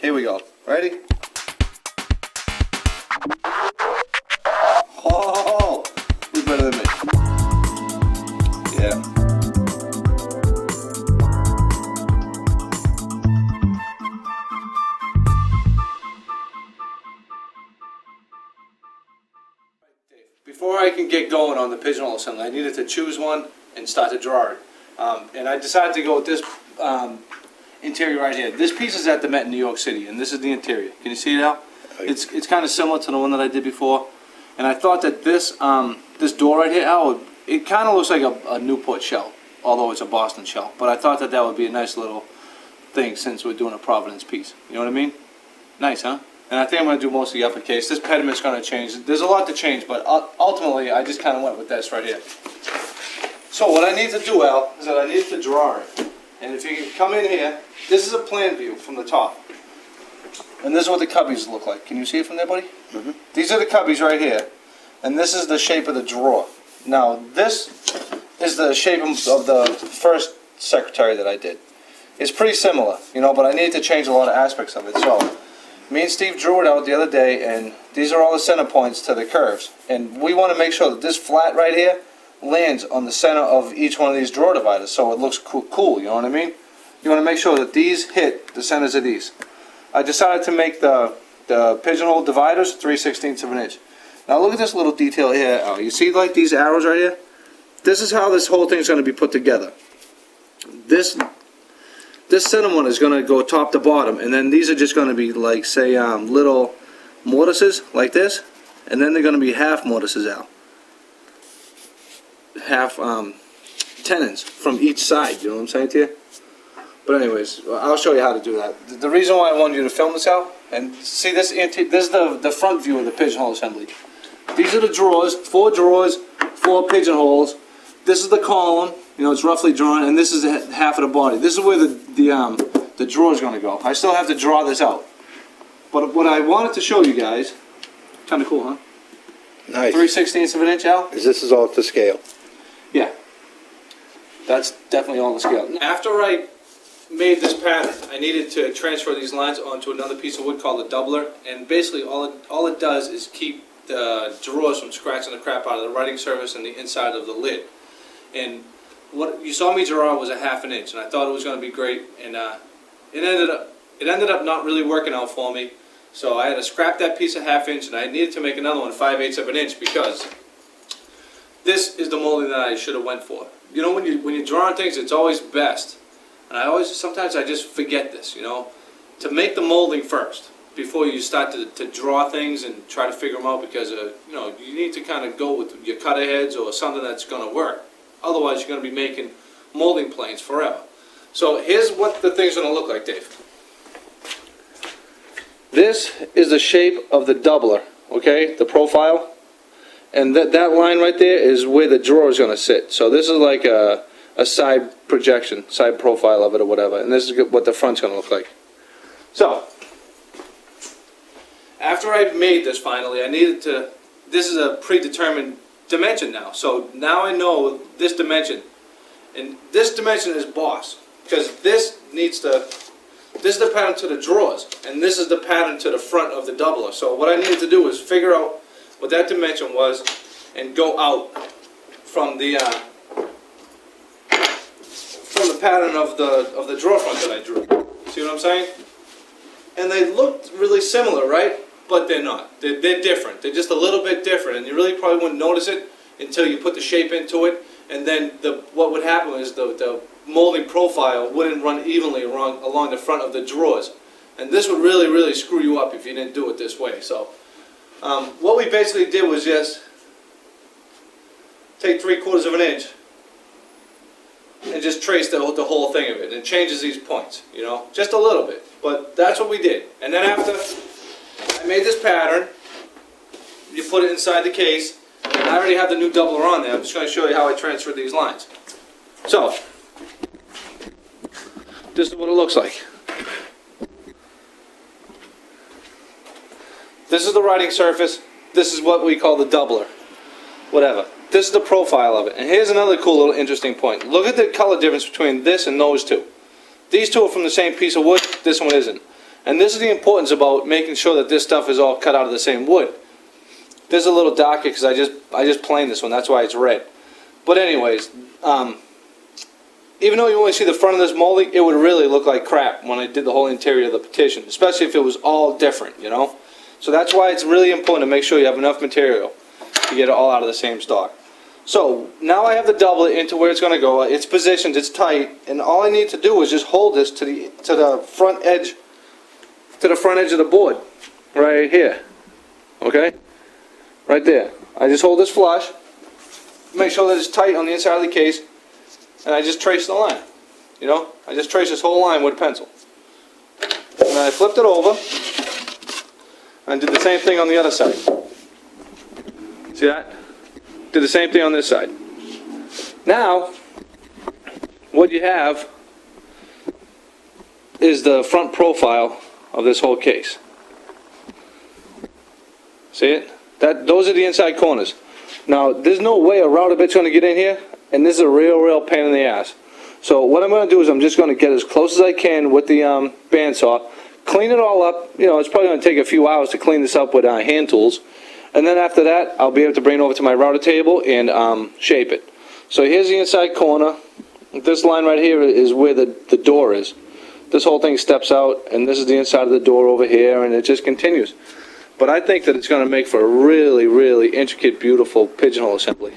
Here we go. Ready? Oh, who's better than me? Yeah. Before I can get going on the pigeonhole assembly, I needed to choose one and start to draw it. And I decided to go with this interior right here. This piece is at the Met in New York City, and this is the interior. Can you see it now? It's kind of similar to the one that I did before. And I thought that this this door right here, Al, it kind of looks like a Newport shell, although it's a Boston shell. But I thought that that would be a nice little thing since we're doing a Providence piece. You know what I mean? Nice, huh? And I think I'm going to do most of the uppercase. This pediment's going to change. There's a lot to change, but ultimately I just kind of went with this right here. So what I need to do, Al, is that I need to draw it. And if you can come in here, this is a plan view from the top. And this is what the cubbies look like. Can you see it from there, buddy? Mm-hmm. These are the cubbies right here. And this is the shape of the drawer. Now, this is the shape of the first secretary that I did. It's pretty similar, you know, but I need to change a lot of aspects of it. So, me and Steve drew it out the other day, and these are all the center points to the curves. And we want to make sure that this flat right here lands on the center of each one of these drawer dividers so it looks cool, you know what I mean? You want to make sure that these hit the centers of these. I decided to make the pigeonhole dividers 3/16 of an inch. Now look at this little detail here. Oh, you see like these arrows right here? This is how this whole thing is going to be put together. This center one is going to go top to bottom, and then these are just going to be like, say, little mortises like this, and then they're going to be half mortises out. Half tenons from each side, you know what I'm saying to you? But anyways, I'll show you how to do that. The reason why I wanted you to film this out, and see this is the front view of the pigeonhole assembly. These are the drawers, 4 drawers, 4 pigeonholes. This is the column, you know, it's roughly drawn, and this is half of the body. This is where the drawer is going to go. I still have to draw this out. But what I wanted to show you guys, kind of cool, huh? Nice. 3/16 of an inch, Al? This is all to scale. Yeah. That's definitely all the scale. After I made this pattern, I needed to transfer these lines onto another piece of wood called a doubler, and basically all it does is keep the drawers from scratching the crap out of the writing surface and the inside of the lid. And what you saw me draw was a 1/2 inch, and I thought it was going to be great, and it ended up not really working out for me. So I had to scrap that piece of 1/2 inch, and I needed to make another one 5/8 of an inch because this is the molding that I should have went for. You know, when you're drawing things, it's always best. And sometimes I just forget this, you know, to make the molding first before you start to draw things and try to figure them out, because, you know, you need to kind of go with your cutter heads or something that's going to work. Otherwise, you're going to be making molding planes forever. So here's what the thing's going to look like, Dave. This is the shape of the doubler, okay, the profile. And that line right there is where the drawer is going to sit. So this is like a side projection, side profile of it or whatever. And this is what the front's going to look like. So, after I made this finally, I needed to, this is a predetermined dimension now. So now I know this dimension. And this dimension is boss. Because this is the pattern to the drawers. And this is the pattern to the front of the doubler. So what I needed to do was figure out what that dimension was and go out from the pattern of the drawer front that I drew. See what I'm saying? And they looked really similar, right? But they're not. They're different. They're just a little bit different, and you really probably wouldn't notice it until you put the shape into it. And then what would happen is the molding profile wouldn't run evenly along the front of the drawers, and this would really, really screw you up if you didn't do it this way. So what we basically did was just take 3/4 of an inch and just trace the whole thing of it, and it changes these points, you know, just a little bit. But that's what we did. And then after I made this pattern, you put it inside the case, and I already have the new doubler on there. I'm just going to show you how I transferred these lines. So, this is what it looks like. This is the writing surface. This is what we call the doubler. Whatever. This is the profile of it. And here's another cool little interesting point. Look at the color difference between this and those two. These two are from the same piece of wood. This one isn't. And this is the importance about making sure that this stuff is all cut out of the same wood. This is a little darker because I just planed this one, that's why it's red. But anyways, even though you only see the front of this molding, it would really look like crap when I did the whole interior of the petition, especially if it was all different, you know? So that's why it's really important to make sure you have enough material to get it all out of the same stock. So now I have to double it into where it's going to go. It's positioned, it's tight, and all I need to do is just hold this to the front edge of the board, right here. Okay, right there. I just hold this flush, make sure that it's tight on the inside of the case, and I just trace the line. You know, I just trace this whole line with a pencil. And then I flipped it over and did the same thing on the other side. See that? Did the same thing on this side. Now, what you have is the front profile of this whole case. See it? Those are the inside corners. Now, there's no way a router bit's going to get in here, and this is a real pain in the ass. So what I'm going to do is I'm just going to get as close as I can with the bandsaw, clean it all up. You know, it's probably going to take a few hours to clean this up with hand tools. And then after that, I'll be able to bring it over to my router table and shape it. So here's the inside corner. This line right here is where the door is. This whole thing steps out, and this is the inside of the door over here, and it just continues. But I think that it's going to make for a really intricate, beautiful pigeonhole assembly.